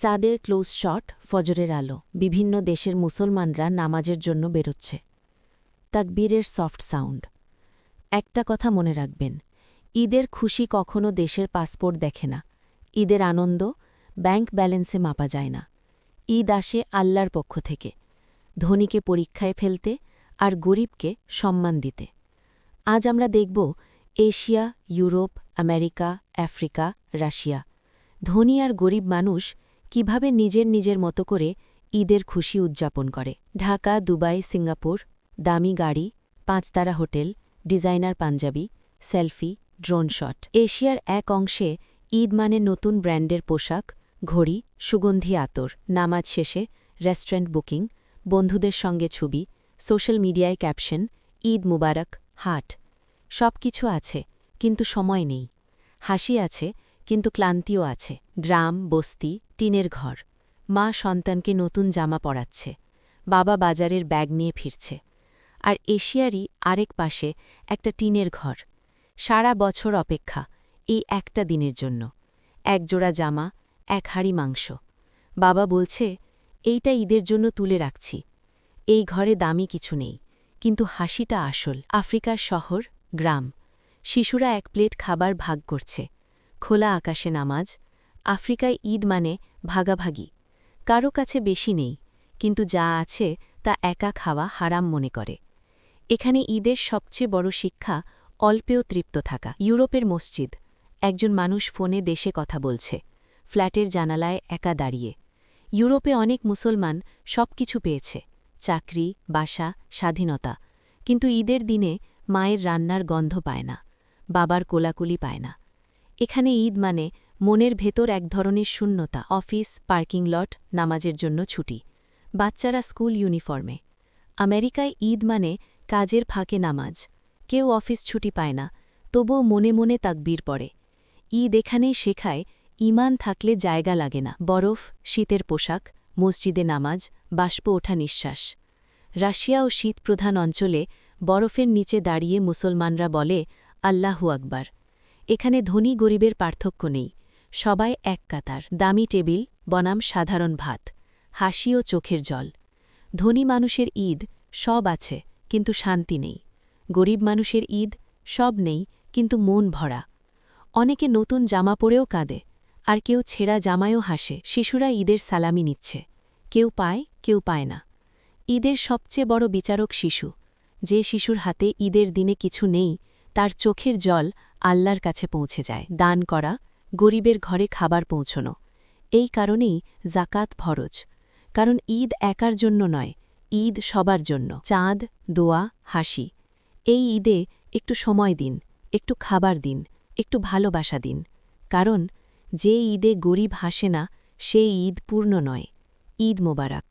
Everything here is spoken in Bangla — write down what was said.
চাঁদের ক্লোজ শট, ফজরের আলো, বিভিন্ন দেশের মুসলমানরা নামাজের জন্য বেরোচ্ছে। তাকবীরের সফট সাউন্ড। একটা কথা মনে রাখবেন, ঈদের খুশি কখনো দেশের পাসপোর্ট দেখে না। ঈদের আনন্দ ব্যাংক ব্যালেন্সে মাপা যায় না। ঈদ আসে আল্লাহর পক্ষ থেকে, ধনীকে পরীক্ষায় ফেলতে আর গরিবকে সম্মান দিতে। আজ আমরা দেখব Asia, Europe, America, Africa, Russia, ধনী আর গরিব মানুষ কিভাবে নিজের নিজের মতো করে ঈদের খুশি উদযাপন করে। ঢাকা, দুবাই, সিঙ্গাপুর, দামি গাড়ি, পাঁচতারা hotel, designer Punjabi, selfie, drone shot. এশিয়ার এক অংশে ঈদ মানে নতুন ব্র্যান্ডের পোশাক, ঘড়ি, সুগন্ধি আতর। নামাজ শেষে রেস্টুরেন্ট বুকিং, বন্ধুদের সঙ্গে ছবি, সোশ্যাল মিডিয়ায় ক্যাপশন, ঈদ মুবারক, হাট। সব কিছু আছে, কিন্তু সময় নেই। হাসি আছে, কিন্তু ক্লান্তিও আছে। গ্রাম, বস্তি, টিনের ঘর। মা সন্তানকে নতুন জামা পরাচ্ছে, বাবা বাজারের ব্যাগ নিয়ে ফিরছে। আর এশিয়ারই আরেক পাশে একটা টিনের ঘর। সারা বছর অপেক্ষা এই একটা দিনের জন্য। এক জোড়া জামা, এক হাঁড়ি মাংস। বাবা বলছে, এইটা ঈদের জন্য তুলে রাখছি। এই ঘরে দামি কিছু নেই, কিন্তু হাসিটা আসল। আফ্রিকার শহর, গ্রাম। শিশুরা এক প্লেট খাবার ভাগ করছে। খোলা আকাশে নামাজ। আফ্রিকায় ঈদ মানে ভাগাভাগি। কারো কাছে বেশি নেই, কিন্তু যা আছে তা একা খাওয়া হারাম মনে করে। এখানে ঈদের সবচেয়ে বড় শিক্ষা অল্পেও তৃপ্ত থাকা। ইউরোপের মসজিদ। একজন মানুষ ফোনে দেশে কথা বলছে, ফ্ল্যাটের জানালায় একা দাঁড়িয়ে। ইউরোপে অনেক মুসলমান সব কিছু পেয়েছে, চাকরি, বাসা, স্বাধীনতা, কিন্তু ঈদের দিনে মায়ের রান্নার গন্ধ পায় না, বাবার কোলাকুলি পায় না। এখানে ঈদ মানে মনের ভেতর এক ধরনের শূন্যতা। অফিস, পার্কিং লট, নামাজের জন্য ছুটি, বাচ্চারা স্কুল ইউনিফর্মে। আমেরিকায় ঈদ মানে কাজের ফাঁকে নামাজ। কেউ অফিস ছুটি পায় না, তবুও মনে মনে তাকবীর পড়ে। ঈদ এখানেই শেখায়, ঈমান থাকলে জায়গা লাগে না। বরফ, শীতের পোশাক, মসজিদে নামাজ, বাষ্প ওঠা নিঃশ্বাস। রাশিয়া ও শীতপ্রধান অঞ্চলে বরফের নিচে দাঁড়িয়ে মুসলমানরা বলে, আল্লাহু আকবার। এখানে ধনী গরিবের পার্থক্য নেই, সবাই এক কাতার। দামি টেবিল বনাম সাধারণ ভাত, হাসি ও চোখের জল। ধনী মানুষের ঈদ সব আছে, কিন্তু শান্তি নেই। গরিব মানুষের ঈদ সব নেই, কিন্তু মন ভরা। অনেকে নতুন জামা পরেও কাঁদে, আর কেউ ছেঁড়া জামায়ও হাসে। শিশুরা ঈদের সালামি নিচ্ছে, কেউ পায়, কেউ পায় না। ঈদের সবচেয়ে বড় বিচারক শিশু। যে শিশুর হাতে ঈদের দিনে কিছু নেই, তার চোখের জল আল্লাহর কাছে পৌঁছে যায়। দান করা, গরিবের ঘরে খাবার পৌঁছনো। এই কারণেই জাকাত ফরজ, কারণ ঈদ একার জন্য নয়, ঈদ সবার জন্য। চাঁদ, দোয়া, হাসি। এই ঈদে একটু সময় দিন, একটু খাবার দিন, একটু ভালোবাসা দিন, কারণ যে ঈদে গরিব হাসে না, সেই ঈদ পূর্ণ নয়। ঈদ মোবারক।